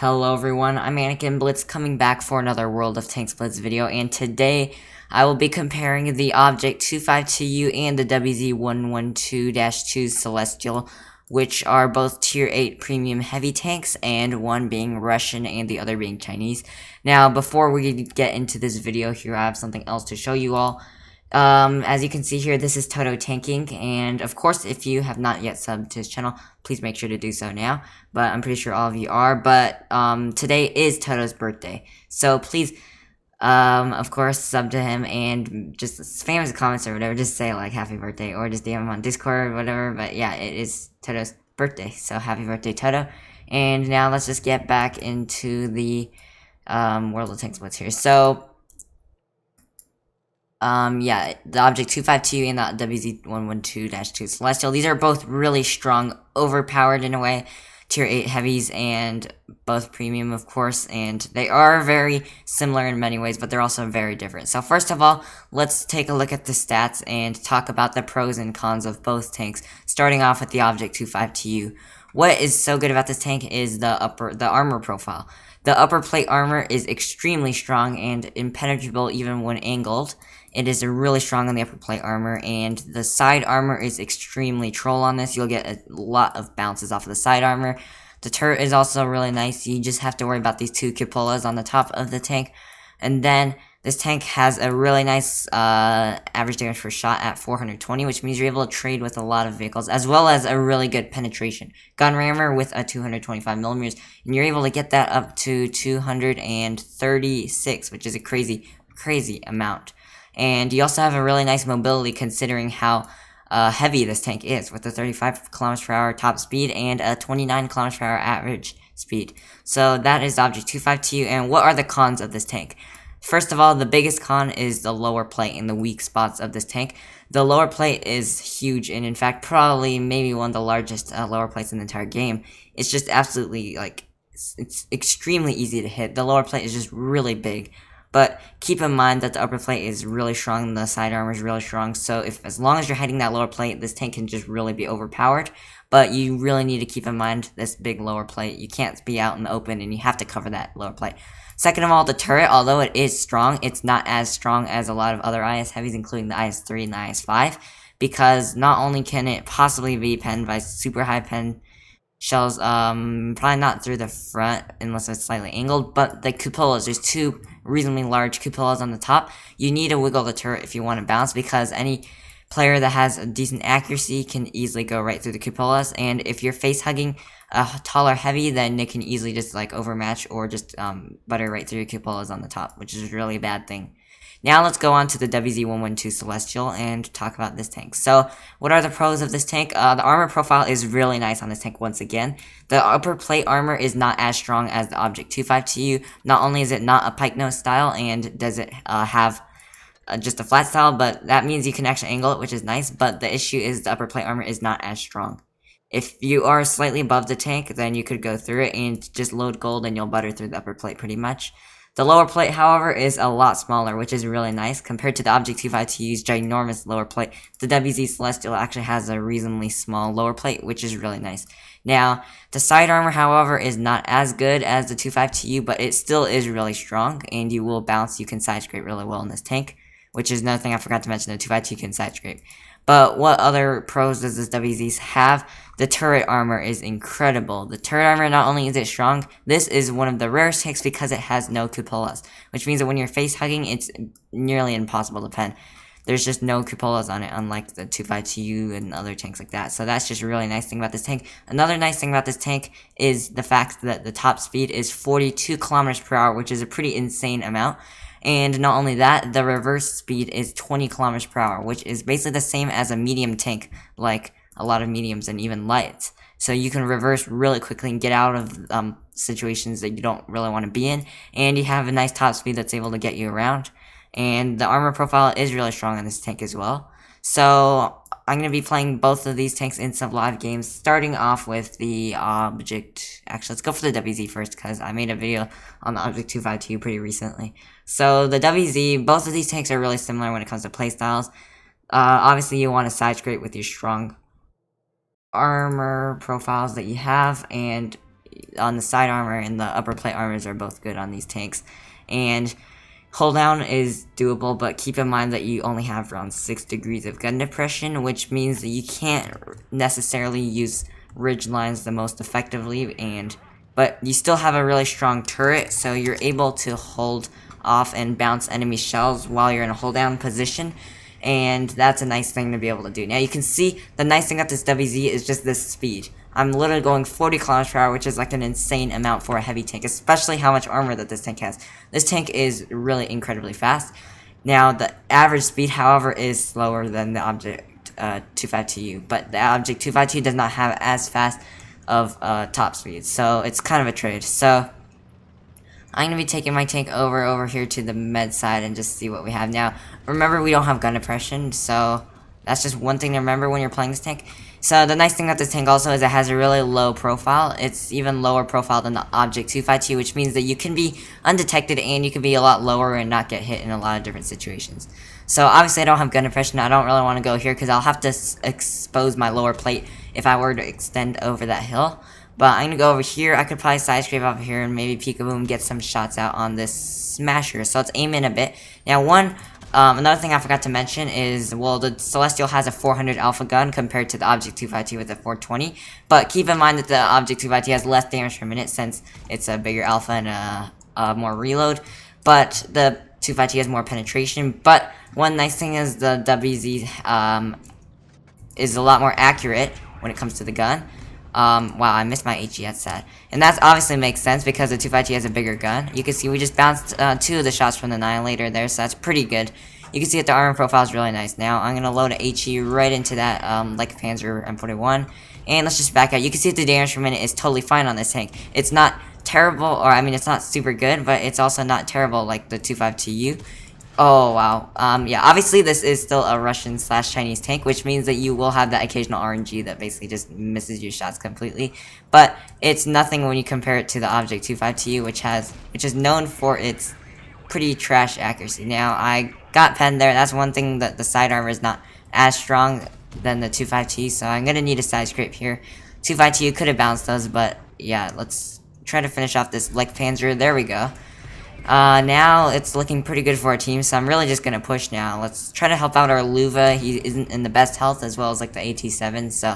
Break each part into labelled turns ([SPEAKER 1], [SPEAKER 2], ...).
[SPEAKER 1] Hello everyone, I'm Anakin Blitz coming back for another World of Tanks Blitz video, and today I will be comparing the Object 252U and the WZ112-2 Celestial, which are both Tier 8 premium heavy tanks, and one being Russian and the other being Chinese. Now, before we get into this video here, I have something else to show you all. As you can see here, this is Toto tanking, and of course, if you have not yet subbed to his channel, please make sure to do so now, but I'm pretty sure all of you are. But today is Toto's birthday, so please, of course, sub to him and just spam his comments or whatever, just say like happy birthday, or just DM him on Discord or whatever. But yeah, it is Toto's birthday, so happy birthday, Toto. And now let's just get back into the World of Tanks Blitz here. So yeah, the Object 252 and the WZ112-2 Celestial, these are both really strong, overpowered in a way, Tier 8 heavies, and both premium, of course, and they are very similar in many ways, but they're also very different. So first of all, let's take a look at the stats and talk about the pros and cons of both tanks, starting off with the Object 252U. What is so good about this tank is the armor profile. The upper plate armor is extremely strong and impenetrable even when angled. It is really strong on the upper plate armor, and the side armor is extremely troll on this. You'll get a lot of bounces off of the side armor. The turret is also really nice. You just have to worry about these two cupolas on the top of the tank. And then this tank has a really nice average damage per shot at 420, which means you're able to trade with a lot of vehicles, as well as a really good penetration. Gun rammer with a 225mm, and you're able to get that up to 236, which is a crazy amount. And you also have a really nice mobility considering how heavy this tank is, with a 35 km per hour top speed and a 29 km per hour average speed. So that is the Object 252U. And what are the cons of this tank? First of all, the biggest con is the lower plate and the weak spots of this tank. The lower plate is huge, and in fact, probably maybe one of the largest lower plates in the entire game. It's just absolutely, like, it's extremely easy to hit. The lower plate is just really big. But keep in mind that the upper plate is really strong, and the side armor is really strong, so as long as you're hitting that lower plate, this tank can just really be overpowered. But you really need to keep in mind this big lower plate. You can't be out in the open, and you have to cover that lower plate. Second of all, the turret, although it is strong, it's not as strong as a lot of other IS heavies, including the IS-3 and the IS-5, because not only can it possibly be penned by super high pen shells, probably not through the front unless it's slightly angled, but the cupolas, there's two reasonably large cupolas on the top. You need to wiggle the turret if you want to bounce, because any player that has a decent accuracy can easily go right through the cupolas, and if you're face hugging a taller heavy, then it can easily just like overmatch or just butter right through your cupolas on the top, which is a really bad thing. Now let's go on to the WZ112 Celestial and talk about this tank. So, what are the pros of this tank? The armor profile is really nice on this tank once again. The upper plate armor is not as strong as the Object 252U. Not only is it not a pike nose style, and does it have just a flat style, but that means you can actually angle it, which is nice, but the issue is the upper plate armor is not as strong. If you are slightly above the tank, then you could go through it and just load gold and you'll butter through the upper plate pretty much. The lower plate, however, is a lot smaller, which is really nice. Compared to the Object 252U's ginormous lower plate, the WZ Celestial actually has a reasonably small lower plate, which is really nice. Now, the side armor, however, is not as good as the 252U, but it still is really strong, and you will bounce. You can side scrape really well in this tank, which is another thing I forgot to mention. The 252 can side scrape. But what other pros does this WZ have? The turret armor is incredible. The turret armor, not only is it strong, this is one of the rarest tanks because it has no cupolas, which means that when you're face hugging, it's nearly impossible to pen. There's just no cupolas on it, unlike the 252U and other tanks like that. So that's just a really nice thing about this tank. Another nice thing about this tank is the fact that the top speed is 42 kilometers per hour, which is a pretty insane amount. And not only that, the reverse speed is 20 kilometers per hour, which is basically the same as a medium tank, like a lot of mediums and even lights. So you can reverse really quickly and get out of situations that you don't really want to be in, and you have a nice top speed that's able to get you around. And the armor profile is really strong on this tank as well. So I'm going to be playing both of these tanks in some live games, starting off with the Object. Actually, let's go for the WZ first, because I made a video on the Object 252 pretty recently. So the WZ, both of these tanks are really similar when it comes to playstyles. Obviously, you want to side scrape with your strong armor profiles that you have, and on the side armor and the upper plate armors are both good on these tanks. And hold down is doable, but keep in mind that you only have around 6 degrees of gun depression, which means that you can't necessarily use ridge lines the most effectively, but you still have a really strong turret, so you're able to hold off and bounce enemy shells while you're in a hold down position, and that's a nice thing to be able to do. Now you can see the nice thing about this WZ is just this speed. I'm literally going 40 kilometers per hour, which is like an insane amount for a heavy tank, especially how much armor that this tank has. This tank is really incredibly fast. Now the average speed, however, is slower than the Object 252U, but the Object 252 does not have as fast of top speed, so it's kind of a trade. So I'm going to be taking my tank over here to the med side and just see what we have. Now, remember, we don't have gun depression, so that's just one thing to remember when you're playing this tank. So the nice thing about this tank also is it has a really low profile. It's even lower profile than the Object 252, which means that you can be undetected and you can be a lot lower and not get hit in a lot of different situations. So obviously I don't have gun depression. I don't really want to go here because I'll have to expose my lower plate if I were to extend over that hill. But I'm going to go over here. I could probably side scrape over here and maybe peek-a-boom get some shots out on this smasher. So let's aim in a bit. Now another thing I forgot to mention is, well, the Celestial has a 400 alpha gun compared to the Object 252 with a 420. But keep in mind that the Object 252 has less damage per minute since it's a bigger alpha and more reload. But the 252 has more penetration. But one nice thing is the WZ is a lot more accurate when it comes to the gun. Wow, I missed my HE, that's sad. And that obviously makes sense because the 252 has a bigger gun. You can see we just bounced 2 of the shots from the Annihilator there, so that's pretty good. You can see that the armor profile is really nice. Now, I'm going to load a HE right into that like Panzer M41. And let's just back out. You can see that the damage per minute is totally fine on this tank. It's not terrible, or I mean, it's not super good, but it's also not terrible like the 252U. Oh, wow. Yeah, obviously this is still a Russian/Chinese tank, which means that you will have that occasional RNG that basically just misses your shots completely. But it's nothing when you compare it to the Object 252U, which is known for its pretty trash accuracy. Now, I got penned there. That's one thing that the side armor is not as strong than the 252U, so I'm going to need a side scrape here. 252U could have bounced those, but yeah, let's try to finish off this Lech Panzer. There we go. Now it's looking pretty good for our team, so I'm really just gonna push now. Let's try to help out our Luva. He isn't in the best health, as well as like the AT7, so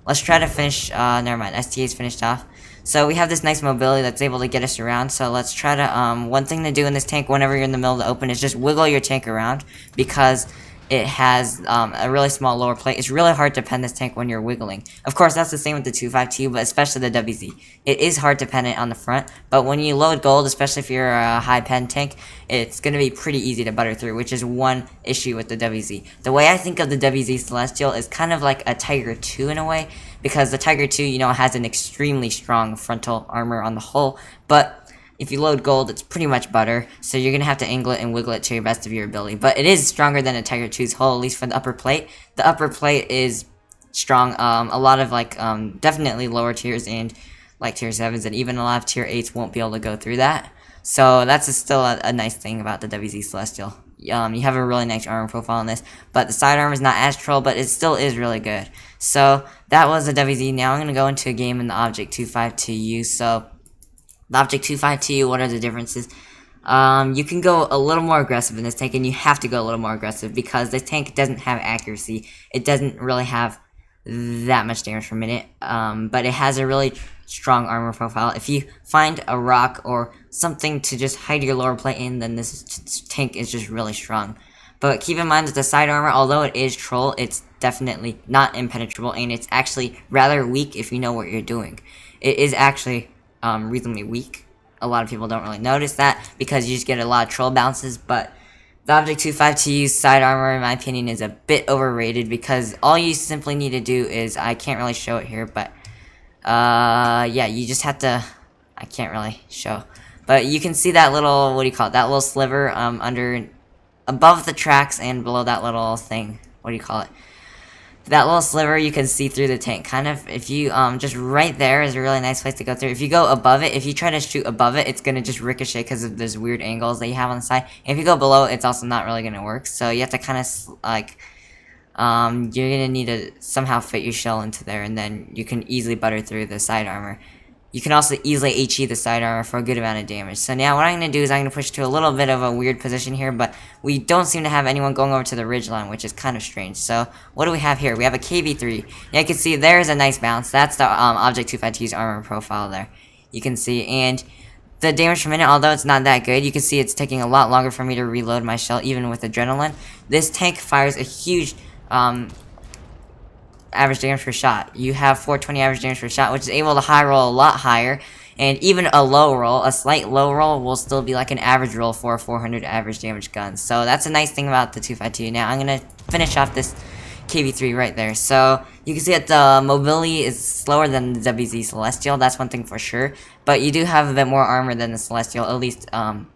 [SPEAKER 1] let's try to finish, never mind, STA's finished off. So we have this nice mobility that's able to get us around, so let's try to, one thing to do in this tank whenever you're in the middle of the open is just wiggle your tank around, because it has a really small lower plate. It's really hard to pen this tank when you're wiggling. Of course, that's the same with the 252, but especially the WZ. It is hard to pen it on the front, but when you load gold, especially if you're a high pen tank, it's going to be pretty easy to butter through, which is one issue with the WZ. The way I think of the WZ Celestial is kind of like a Tiger 2 in a way, because the Tiger 2, you know, has an extremely strong frontal armor on the whole, but if you load gold, it's pretty much butter, so you're going to have to angle it and wiggle it to your best of your ability. But it is stronger than a Tiger 2's hull, at least for the upper plate. The upper plate is strong. A lot of, like, definitely lower tiers and, like, tier 7s, and even a lot of tier 8s won't be able to go through that. So that's still a nice thing about the WZ Celestial. You have a really nice armor profile on this, but the side armor is not as troll, but it still is really good. So that was the WZ. Now I'm going to go into a game in the Object 252U, so the Object 252, what are the differences? You can go a little more aggressive in this tank, and you have to go a little more aggressive because this tank doesn't have accuracy. It doesn't really have that much damage per minute, but it has a really strong armor profile. If you find a rock or something to just hide your lower plate in, then this tank is just really strong. But keep in mind that the side armor, although it is troll, it's definitely not impenetrable, and it's actually rather weak if you know what you're doing. It is actually reasonably weak. A lot of people don't really notice that because you just get a lot of troll bounces, but the Object 252 side armor, in my opinion, is a bit overrated because all you simply need to do is, I can't really show it here, but yeah, you just have to, I can't really show, but you can see that little, what do you call it, that little sliver above the tracks and below that little thing, what do you call it? That little sliver you can see through the tank, kind of. If you, just right there is a really nice place to go through. If you go above it, if you try to shoot above it, it's going to just ricochet because of those weird angles that you have on the side. And if you go below, it's also not really going to work. So you have to kind of, like, you're going to need to somehow fit your shell into there, and then you can easily butter through the side armor. You can also easily HE the side armor for a good amount of damage. So now what I'm going to do is I'm going to push to a little bit of a weird position here, but we don't seem to have anyone going over to the ridge line, which is kind of strange. So what do we have here? We have a KV3. Yeah, you can see there's a nice bounce. That's the Object 252's armor profile there. You can see, and the damage per minute, although it's not that good, you can see it's taking a lot longer for me to reload my shell, even with adrenaline. This tank fires a huge average damage per shot. You have 420 average damage per shot, which is able to high roll a lot higher, and even a low roll, a slight low roll, will still be like an average roll for a 400 average damage gun. So that's a nice thing about the 252. Now I'm gonna finish off this KV3 right there. So you can see that the mobility is slower than the WZ Celestial. That's one thing for sure. But you do have a bit more armor than the Celestial, at least on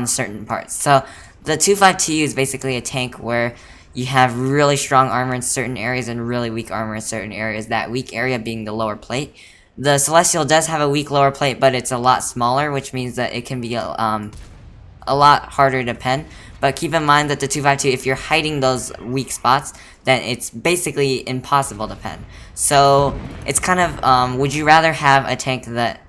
[SPEAKER 1] certain parts. So the 252 is basically a tank where you have really strong armor in certain areas and really weak armor in certain areas, that weak area being the lower plate. The Celestial does have a weak lower plate, but it's a lot smaller, which means that it can be a lot harder to pen. But keep in mind that the 252, if you're hiding those weak spots, then it's basically impossible to pen. So it's kind of, would you rather have a tank that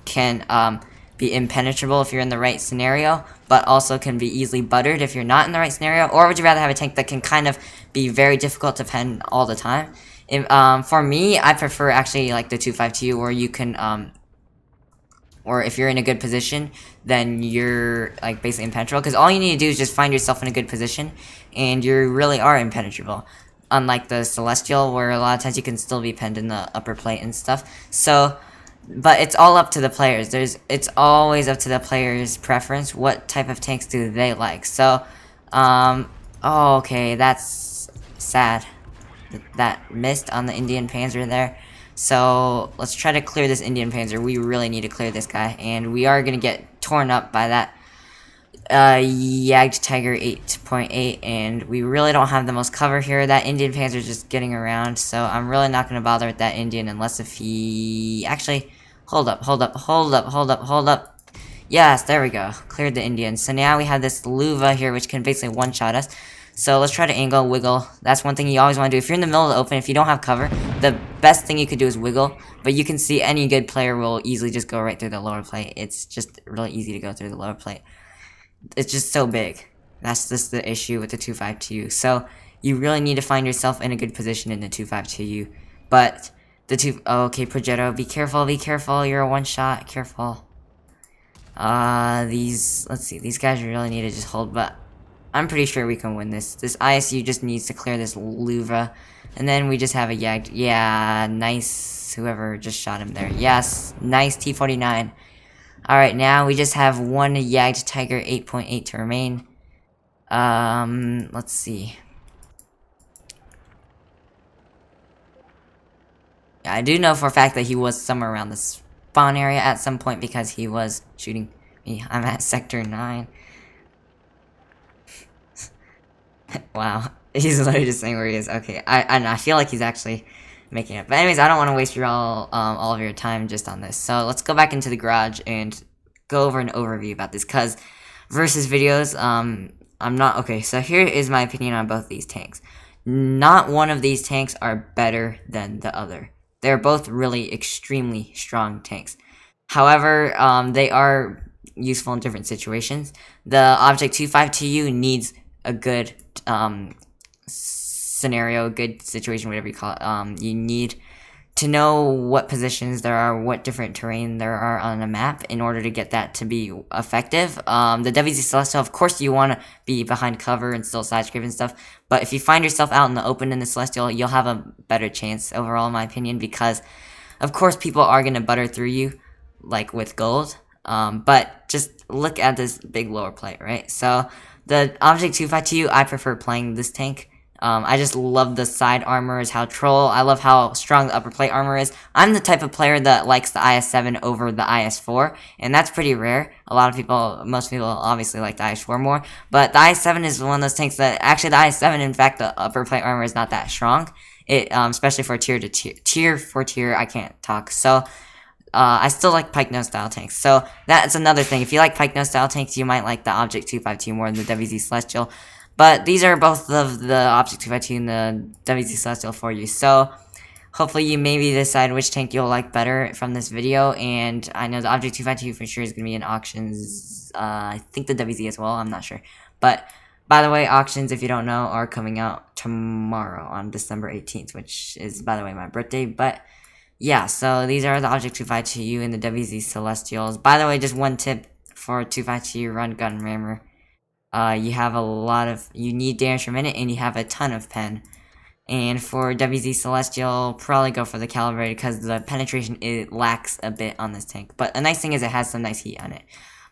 [SPEAKER 1] can be impenetrable if you're in the right scenario, but also can be easily buttered if you're not in the right scenario? Or would you rather have a tank that can kind of be very difficult to pen all the time? For me, I prefer actually like the 252, where you can, or if you're in a good position, then you're like basically impenetrable, because all you need to do is just find yourself in a good position, and you really are impenetrable. Unlike the Celestial, where a lot of times you can still be penned in the upper plate and stuff. So, but it's all up to the players. It's always up to the player's preference. What type of tanks do they like? So, oh, okay, that's sad. That missed on the Indian Panzer there. So let's try to clear this Indian Panzer. We really need to clear this guy, and we are gonna get torn up by that Yagged Tiger 8.8, and we really don't have the most cover here. That Indian Panzer is just getting around, so I'm really not gonna bother with that Indian unless if he actually hold up. Yes, there we go. Cleared the Indian. So now we have this Luva here, which can basically one-shot us. So let's try to angle, wiggle. That's one thing you always want to do. If you're in the middle of the open, if you don't have cover, the best thing you could do is wiggle. But you can see any good player will easily just go right through the lower plate. It's just really easy to go through the lower plate. It's just so big. That's just the issue with the 252. So you really need to find yourself in a good position in the 252. But the okay, Progetto, be careful. You're a one shot. Careful. Let's see. These guys really need to just hold, but I'm pretty sure we can win this. This ISU just needs to clear this Luva. And then we just have a Yagged. Yeah, nice. Whoever just shot him there. Yes, nice T-49. Alright, now we just have one Yagged Tiger 8.8 to remain. Let's see. Yeah, I do know for a fact that he was somewhere around the spawn area at some point because he was shooting me. I'm at Sector 9. Wow, he's literally just saying where he is. Okay, I feel like he's actually making it. But anyways, I don't want to waste all of your time just on this. So let's go back into the garage and go over an overview about this. Cause versus videos, I'm not okay. So here is my opinion on both these tanks. Not one of these tanks are better than the other. They're both really extremely strong tanks. However, they are useful in different situations. The Object 252U needs a good scenario, good situation, whatever you call it. You need to know what positions there are, what different terrain there are on a map in order to get that to be effective. The WZ Celestial, of course, you want to be behind cover and still side scrape and stuff, but if you find yourself out in the open in the Celestial, you'll have a better chance overall, in my opinion, because of course people are going to butter through you, like with gold, but just look at this big lower plate, right? So the Object 252, I prefer playing this tank. I just love the side armors, how troll. I love how strong the upper plate armor is. I'm the type of player that likes the IS-7 over the IS-4, and that's pretty rare. Most people obviously like the IS-4 more, but the IS-7 is one of those tanks that, actually the IS-7, in fact, the upper plate armor is not that strong. It, especially for tier 4 tier, I can't talk. So, I still like pike nose style tanks. So that's another thing. If you like pike nose style tanks, you might like the Object 252 more than the WZ Celestial. But these are both of the Object 252 and the WZ Celestial for you. So hopefully you maybe decide which tank you'll like better from this video, and I know the Object 252 for sure is going to be in auctions, I think the WZ as well, I'm not sure, but by the way, auctions, if you don't know, are coming out tomorrow on December 18th, which is, by the way, my birthday, but yeah, so these are the Object 252 and the WZ Celestials. By the way, just one tip for 252 run gun rammer. You have you need damage per minute, and you have a ton of pen. And for WZ Celestial, probably go for the calibrated because the penetration, it lacks a bit on this tank. But the nice thing is it has some nice heat on it.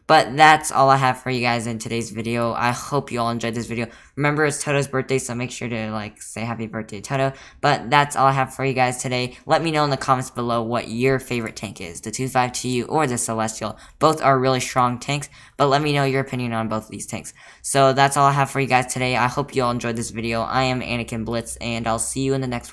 [SPEAKER 1] But that's all I have for you guys in today's video. I hope you all enjoyed this video. Remember, it's Toto's birthday, so make sure to, say happy birthday, Toto. But that's all I have for you guys today. Let me know in the comments below what your favorite tank is, the 252 or the Celestial. Both are really strong tanks, but let me know your opinion on both of these tanks. So that's all I have for you guys today. I hope you all enjoyed this video. I am Anakin Blitz, and I'll see you in the next one.